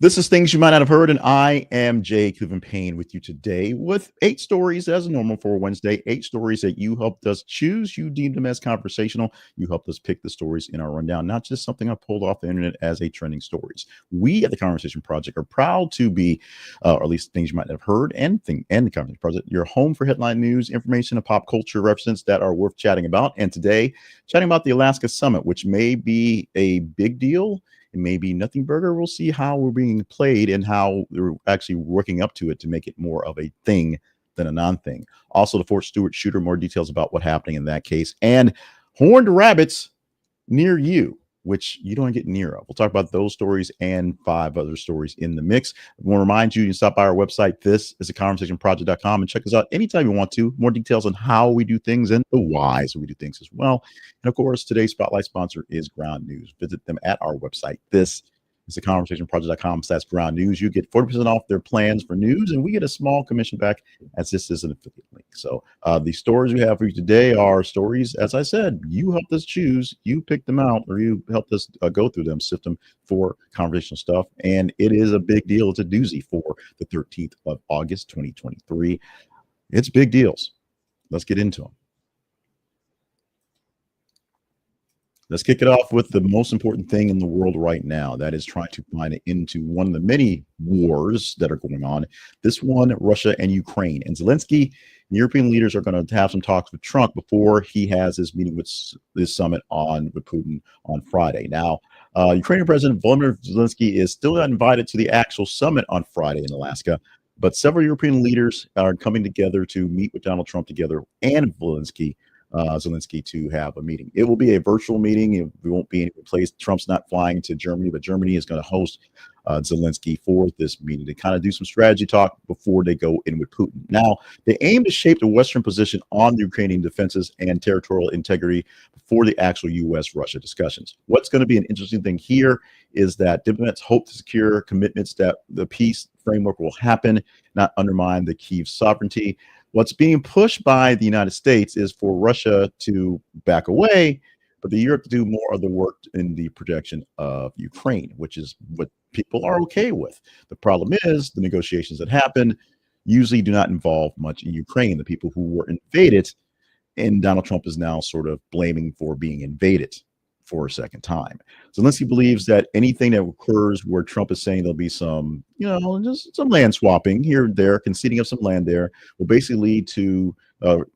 This is Things You Might Not Have Heard, and I am Jay Cleveland Payne with you today with 8 stories as normal for Wednesday. 8 stories that you helped us choose. You deemed them as conversational. You helped us pick the stories in our rundown, not just something I pulled off the internet as a trending stories. We at the Conversation Project are proud to be, or at least Things You Might Not Have Heard and the Conversation Project, your home for headline news, information, and pop culture references that are worth chatting about. And today, chatting about the Alaska Summit, which may be a big deal. It may be nothing burger. We'll see how we're being played and how we're actually working up to it to make it more of a thing than a non-thing. Also, the Fort Stewart shooter, more details about what happened in that case, and horned rabbits near you, which you don't get near of. We'll talk about those stories and 5 other stories in the mix. I want to remind you, you can stop by our website. This is a conversationproject.com and check us out anytime you want to. More details on how we do things and the whys we do things as well. And of course, today's spotlight sponsor is Ground News. Visit them at our website. This is the conversationproject.com/ground news. You get 40% off their plans for news, and we get a small commission back as this is an affiliate link. So the stories we have for you today are stories, as I said, you helped us choose, you picked them out, or you helped us go through them, sift them for conversational stuff. And it is a big deal. It's a doozy for the 13th of August, 2023. It's big deals. Let's get into them. Let's kick it off with the most important thing in the world right now. That is trying to find an end to one of the many wars that are going on. This one, Russia and Ukraine. And Zelensky, European leaders are going to have some talks with Trump before he has his meeting with this summit with Putin on Friday. Now, Ukrainian President Volodymyr Zelensky is still not invited to the actual summit on Friday in Alaska. But several European leaders are coming together to meet with Donald Trump together and Zelensky to have a meeting. It will be a virtual meeting. It won't be any place. Trump's not flying to Germany, but Germany is going to host Zelensky for this meeting to kind of do some strategy talk before they go in with Putin. Now, they aim to shape the Western position on the Ukrainian defenses and territorial integrity before the actual U.S.-Russia discussions. What's going to be an interesting thing here is that diplomats hope to secure commitments that the peace framework will happen, not undermine the Kyiv sovereignty. What's being pushed by the United States is for Russia to back away, but the Europe to do more of the work in the protection of Ukraine, which is what people are okay with. The problem is the negotiations that happen usually do not involve much in Ukraine. The people who were invaded, and Donald Trump is now sort of blaming for being invaded for a second time. Zelensky believes that anything that occurs where Trump is saying there'll be some, just some land swapping here and there, conceding of some land there, will basically lead to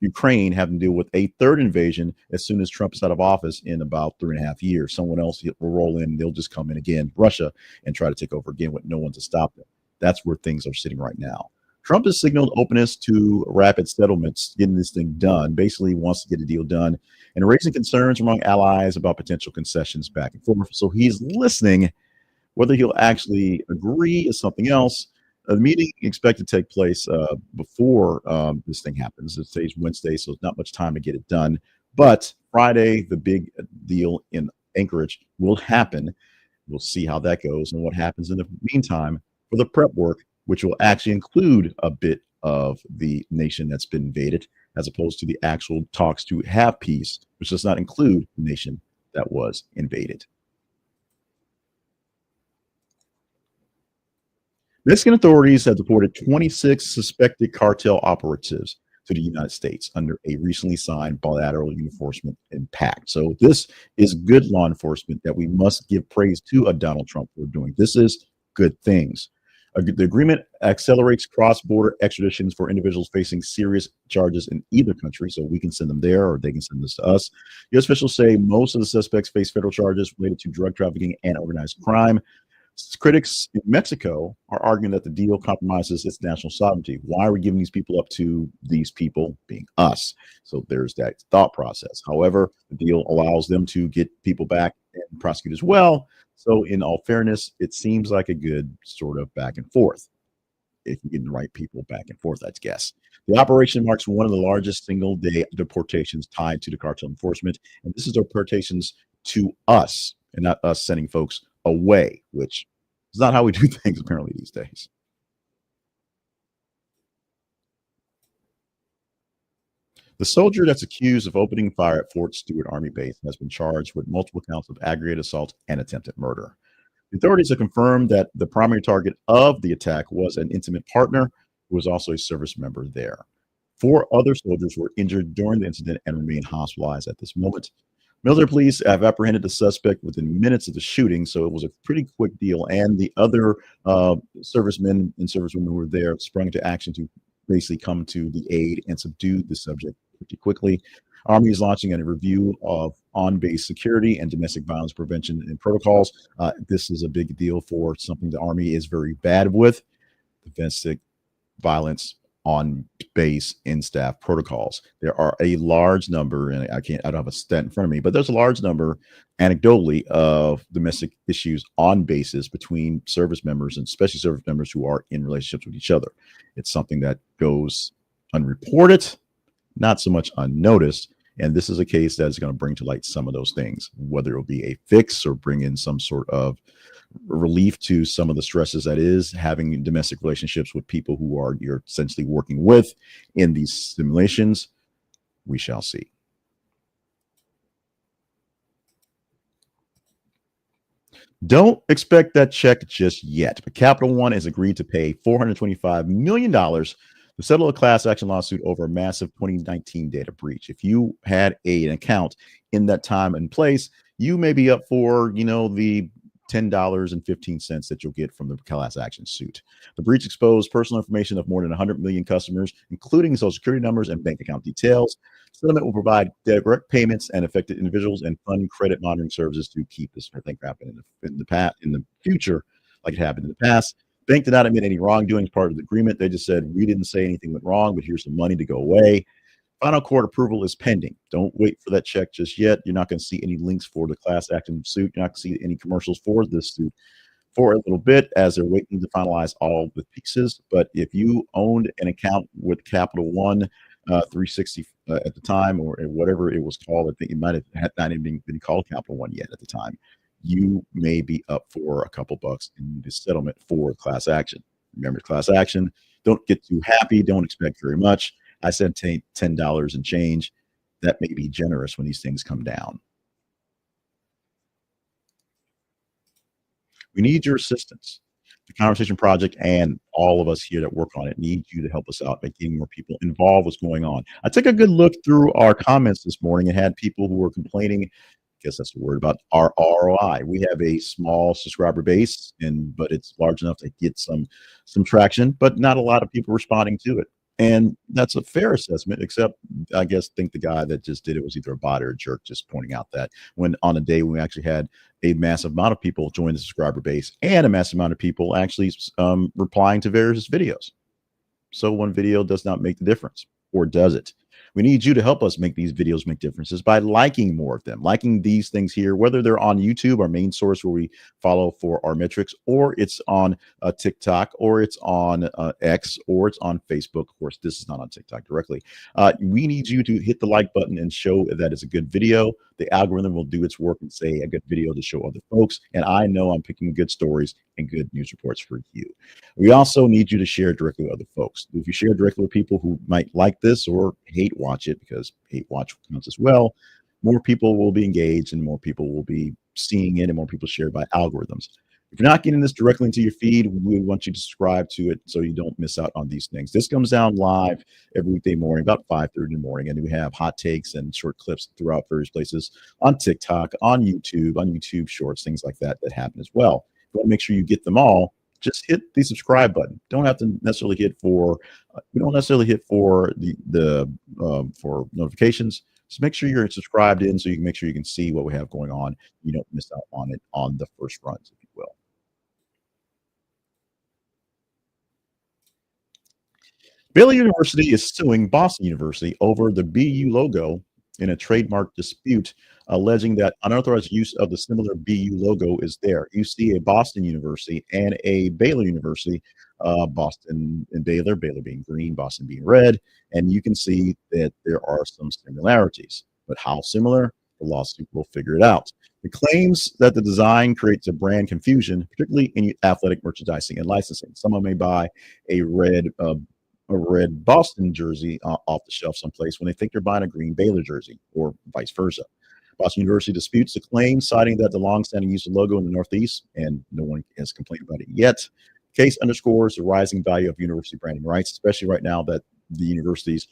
Ukraine having to deal with a third invasion as soon as Trump is out of office in about 3.5 years. Someone else will roll in, they'll just come in again, Russia, and try to take over again with no one to stop them. That's where things are sitting right now. Trump has signaled openness to rapid settlements, getting this thing done, basically wants to get a deal done, and raising concerns among allies about potential concessions back and forth. So he's listening. Whether he'll actually agree is something else. The meeting expected to take place before this thing happens. It's today's Wednesday, so it's not much time to get it done. But Friday, the big deal in Anchorage will happen. We'll see how that goes and what happens in the meantime for the prep work, which will actually include a bit of the nation that's been invaded, as opposed to the actual talks to have peace, which does not include the nation that was invaded. Mexican authorities have deported 26 suspected cartel operatives to the United States under a recently signed bilateral enforcement pact. So this is good law enforcement that we must give praise to Donald Trump for doing. This is good things. The agreement accelerates cross-border extraditions for individuals facing serious charges in either country, so we can send them there or they can send this to us. U.S. officials say most of the suspects face federal charges related to drug trafficking and organized crime. Critics in Mexico are arguing that the deal compromises its national sovereignty. Why are we giving these people up to these people being us? So there's that thought process. However, the deal allows them to get people back and prosecute as well. So in all fairness, it seems like a good sort of back and forth. If you get the right people back and forth, I'd guess. The operation marks one of the largest single-day deportations tied to the cartel enforcement. And this is deportations to us and not us sending folks away, which is not how we do things apparently these days. The soldier that's accused of opening fire at Fort Stewart Army Base has been charged with multiple counts of aggravated assault and attempted murder. The authorities have confirmed that the primary target of the attack was an intimate partner who was also a service member there. Four other soldiers were injured during the incident and remain hospitalized at this moment. Military police have apprehended the suspect within minutes of the shooting, so it was a pretty quick deal. And the other servicemen and servicewomen who were there sprung into action to basically come to the aid and subdue the subject pretty quickly. Army is launching a review of on-base security and domestic violence prevention and protocols. This is a big deal for something the Army is very bad with: domestic violence on base in staff protocols. There are a large number, and I don't have a stat in front of me, but there's a large number, anecdotally, of domestic issues on bases between service members, and especially service members who are in relationships with each other. It's something that goes unreported, not so much unnoticed. And this is a case that is going to bring to light some of those things, whether it'll be a fix or bring in some sort of relief to some of the stresses that is having domestic relationships with people who are you're essentially working with in these simulations. We shall see. Don't expect that check just yet, but Capital One has agreed to pay $425 million to settle a class action lawsuit over a massive 2019 data breach. If you had an account in that time and place, you may be up for, the $10.15 that you'll get from the class action suit. The breach exposed personal information of more than 100 million customers, including social security numbers and bank account details. Settlement will provide direct payments and affected individuals and fund credit monitoring services to keep this thing happening in the future, like it happened in the past. Bank did not admit any wrongdoing as part of the agreement. They just said, we didn't say anything went wrong, but here's some money to go away. Final court approval is pending. Don't wait for that check just yet. You're not going to see any links for the class action suit. You're not going to see any commercials for this suit for a little bit as they're waiting to finalize all the pieces. But if you owned an account with Capital One 360 at the time, or whatever it was called, I think it might have not even been called Capital One yet at the time, you may be up for a couple bucks in the settlement for class action. Remember, class action, don't get too happy. Don't expect very much. I said $10 and change. That may be generous when these things come down. We need your assistance. The Conversation Project and all of us here that work on it need you to help us out by getting more people involved with what's going on. I took a good look through our comments this morning and had people who were complaining. I guess that's the word, about our ROI. We have a small subscriber base, but it's large enough to get some traction, but not a lot of people responding to it. And that's a fair assessment, except I think the guy that just did it was either a bot or a jerk, just pointing out that when on a day when we actually had a massive amount of people join the subscriber base and a massive amount of people actually replying to various videos. So one video does not make the difference, or does it? We need you to help us make these videos make differences by liking more of them, liking these things here, whether they're on YouTube, our main source where we follow for our metrics, or it's on TikTok, or it's on X, or it's on Facebook. Of course, this is not on TikTok directly. We need you to hit the like button and show that it's a good video. The algorithm will do its work and say a good video to show other folks. And I know I'm picking good stories and good news reports for you. We also need you to share directly with other folks. If you share directly with people who might like this or hate watch it, because hate watch counts as well, more people will be engaged and more people will be seeing it and more people share by algorithms. If you're not getting this directly into your feed, we want you to subscribe to it so you don't miss out on these things. This comes down live every weekday morning, about 5:30 in the morning, and we have hot takes and short clips throughout various places on TikTok, on YouTube Shorts, things like that happen as well. You want to make sure you get them all. Just hit the subscribe button. Don't have to necessarily hit for. We don't necessarily hit for for notifications. Just make sure you're subscribed in so you can make sure you can see what we have going on. You don't miss out on it on the first runs, if you will. Baylor University is suing Boston University over the BU logo in a trademark dispute, alleging that unauthorized use of the similar BU logo is there. You see a Boston University and a Baylor University, Boston and Baylor being green, Boston being red, and you can see that there are some similarities. But how similar? The lawsuit will figure it out. It claims that the design creates a brand confusion, particularly in athletic merchandising and licensing. Someone may buy a red Boston jersey off the shelf someplace when they think they're buying a green Baylor jersey, or vice versa. Boston University disputes the claim, citing that the longstanding use of logo in the Northeast, and no one has complained about it yet. Case underscores the rising value of university branding rights, especially right now that the universities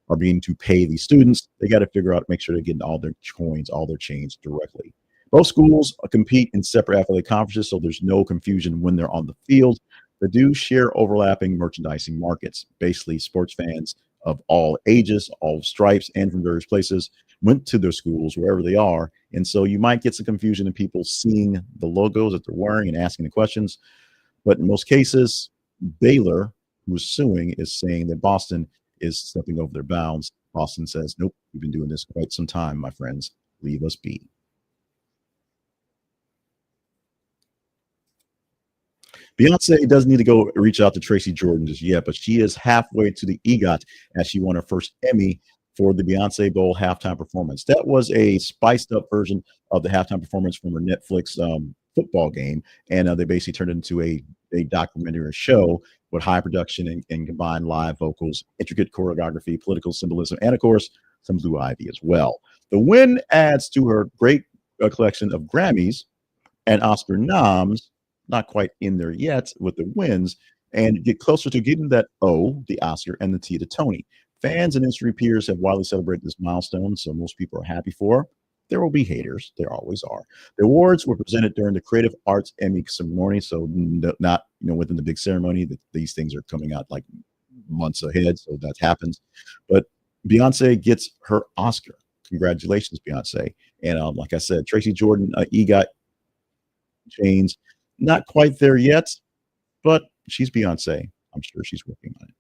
are being to pay these students. They got to figure out, make sure they're getting all their coins, all their change directly. Both schools compete in separate athletic conferences, so there's no confusion when they're on the field. They do share overlapping merchandising markets. Basically, sports fans of all ages, all stripes, and from various places went to their schools wherever they are. And so you might get some confusion in people seeing the logos that they're wearing and asking the questions. But in most cases, Baylor, who is suing, is saying that Boston is stepping over their bounds. Boston says, nope, we've been doing this quite some time, my friends. Leave us be. Beyonce doesn't need to go reach out to Tracy Jordan just yet, but she is halfway to the EGOT as she won her first Emmy for the Beyonce Bowl halftime performance. That was a spiced up version of the halftime performance from her Netflix football game, and they basically turned it into a documentary or show with high production and combined live vocals, intricate choreography, political symbolism, and of course some Blue Ivy as well. The win adds to her great collection of Grammys and Oscar noms, not quite in there yet with the wins, and get closer to getting that O, the Oscar, and the T, the Tony. Fans and industry peers have widely celebrated this milestone, so most people are happy for her. There will be haters. There always are. The awards were presented during the Creative Arts Emmy ceremony, so not within the big ceremony. These things are coming out like months ahead, so that happens. But Beyonce gets her Oscar. Congratulations, Beyonce. And like I said, Tracy Jordan, EGOT chains, not quite there yet, but she's Beyonce. I'm sure she's working on it.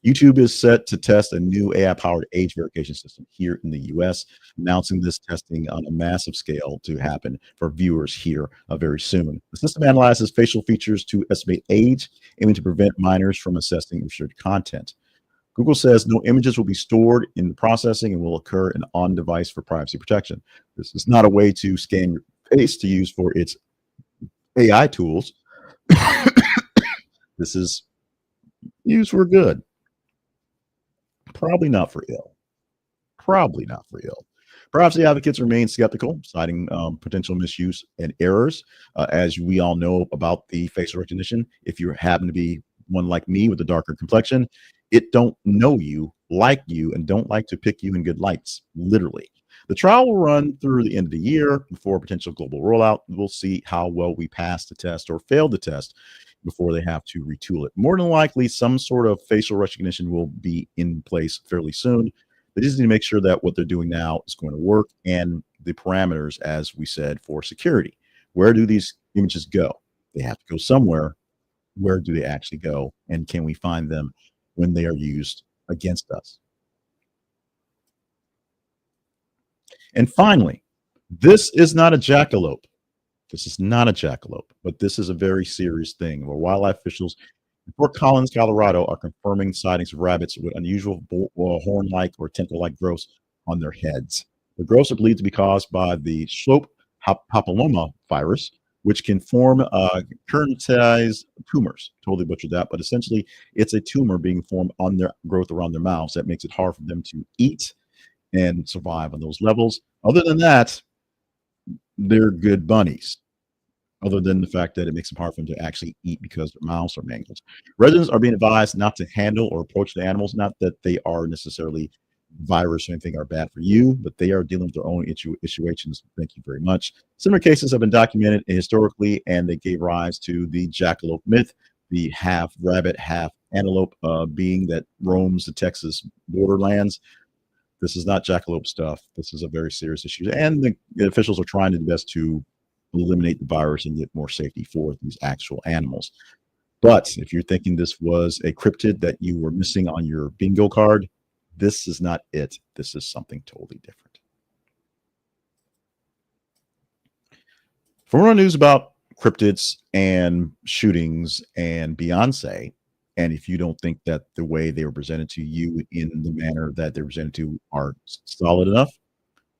YouTube is set to test a new AI-powered age verification system here in the U.S., announcing this testing on a massive scale to happen for viewers here very soon. The system analyzes facial features to estimate age, aiming to prevent minors from accessing restricted content. Google says no images will be stored in the processing and will occur in on-device for privacy protection. This is not a way to scan your face to use for its AI tools. This is used for good. Probably not for ill. Probably not for ill. Privacy advocates remain skeptical, citing potential misuse and errors. As we all know about the facial recognition, if you happen to be one like me with a darker complexion, it don't know you, like you, and don't like to pick you in good lights, literally. The trial will run through the end of the year before potential global rollout. We'll see how well we pass the test or fail the test before they have to retool it. More than likely, some sort of facial recognition will be in place fairly soon. They just need to make sure that what they're doing now is going to work, and the parameters, as we said, for security. Where do these images go? They have to go somewhere. Where do they actually go? And can we find them when they are used against us? And finally, this is not a jackalope. This is not a jackalope, but this is a very serious thing where wildlife officials in Fort Collins, Colorado, are confirming sightings of rabbits with unusual horn-like or tentacle-like growths on their heads. The growths are believed to be caused by the slope papilloma virus, which can form kernitized tumors. Totally butchered that, but essentially it's a tumor being formed on their growth around their mouths that makes it hard for them to eat and survive on those levels. Other than that, they're good bunnies, other than the fact that it makes them hard for them to actually eat because their mouths are mangled. Residents are being advised not to handle or approach the animals, not that they are necessarily virus or anything are bad for you, but they are dealing with their own situations. Thank you very much. Similar cases have been documented historically, and they gave rise to the jackalope myth, the half rabbit, half antelope being that roams the Texas borderlands. This is not jackalope stuff. This is a very serious issue, and the officials are trying their best to eliminate the virus and get more safety for these actual animals. But if you're thinking this was a cryptid that you were missing on your bingo card, this is not it. This is something totally different. For more news about cryptids and shootings and Beyonce, and if you don't think that the way they were presented to you in the manner that they're presented to are solid enough,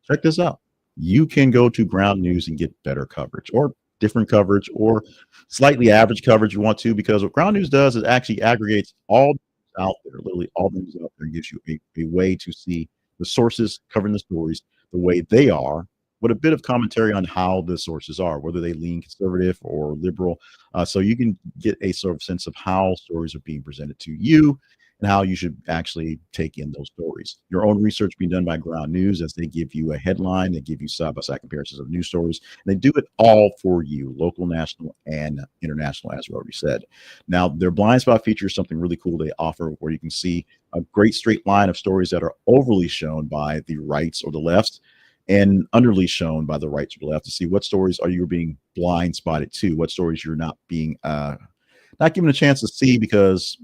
check this out. You can go to Ground News and get better coverage or different coverage or slightly average coverage you want to, because what Ground News does is actually aggregates all out there, literally all the news out there, and gives you a way to see the sources covering the stories the way they are, with a bit of commentary on how the sources are, whether they lean conservative or liberal. So you can get a sort of sense of how stories are being presented to you and how you should actually take in those stories. Your own research being done by Ground News as they give you a headline, they give you side by side comparisons of news stories, and they do it all for you, local, national, and international, as we already said. Now, their blind spot feature is something really cool they offer where you can see a great straight line of stories that are overly shown by the rights or the left and underly shown by the rights or the left to see what stories are you being blind spotted to, what stories you're not being not given a chance to see because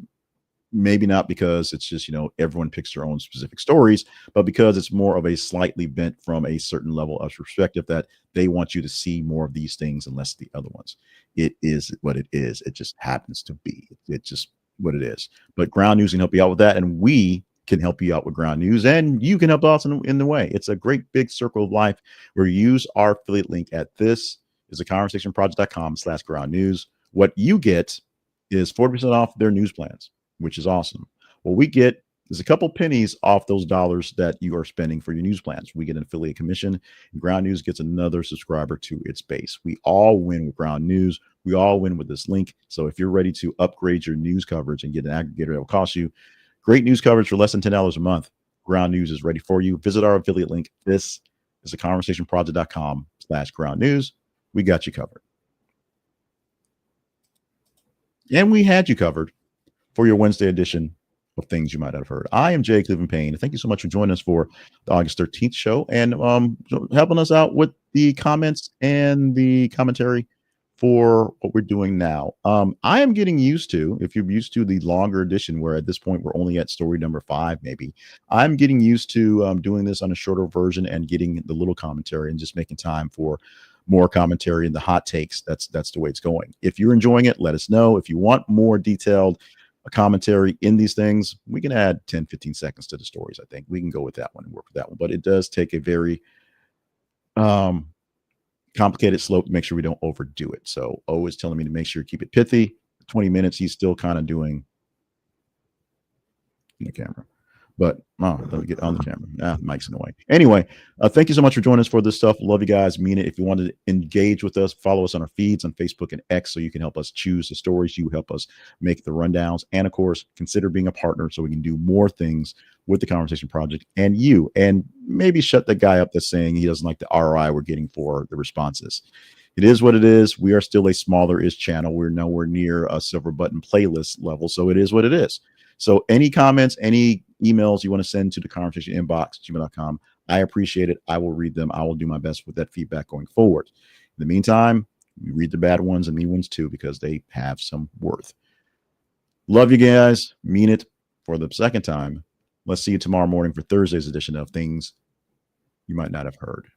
maybe not because it's just everyone picks their own specific stories, but because it's more of a slightly bent from a certain level of perspective that they want you to see more of these things and less the other ones. It is what it is. It just happens to be. It's just what it is. But Ground News can help you out with that, and we can help you out with Ground News, and you can help us in the way. It's a great big circle of life where you use our affiliate link at this is a conversationproject.com/ground news. What you get is 40% off their news plans, which is awesome. What we get is a couple pennies off those dollars that you are spending for your news plans. We get an affiliate commission, and Ground News gets another subscriber to its base. We all win with Ground News. We all win with this link. So if you're ready to upgrade your news coverage and get an aggregator that will cost you great news coverage for less than $10 a month, Ground News is ready for you. Visit our affiliate link. This is a conversationproject.com/ground news. We got you covered. And we had you covered for your Wednesday edition of Things You Might Not Have Heard. I am Jay Cleveland Payne. Thank you so much for joining us for the August 13th show and helping us out with the comments and the commentary for what we're doing now. I am getting used to, if you're used to the longer edition, where at this point we're only at story number 5, maybe, I'm getting used to doing this on a shorter version and getting the little commentary and just making time for more commentary and the hot takes. That's the way it's going. If you're enjoying it, let us know. If you want more detailed commentary in these things, we can add 10-15 seconds to the stories. I think we can go with that one and work with that one, but it does take a very complicated slope to make sure we don't overdo it. So O is telling me to make sure you keep it pithy. 20 minutes he's still kind of doing in the camera, but let me get on the camera. Mike's in the way. Anyway, thank you so much for joining us for this stuff. Love you guys, mean it. If you want to engage with us, follow us on our feeds on Facebook and X so you can help us choose the stories. You help us make the rundowns, and of course consider being a partner so we can do more things with the Conversation Project and you, and maybe shut the guy up that's saying he doesn't like the ROI we're getting for the responses. It is what it is. We are still a smaller-ish channel. We're nowhere near a silver button playlist level, so it is what it is. So any comments, any emails you want to send to the conversation inbox, gmail.com, I appreciate it. I will read them. I will do my best with that feedback going forward. In the meantime, we read the bad ones and mean ones too, because they have some worth. Love you guys. Mean it for the second time. Let's see you tomorrow morning for Thursday's edition of Things You Might Not Have Heard.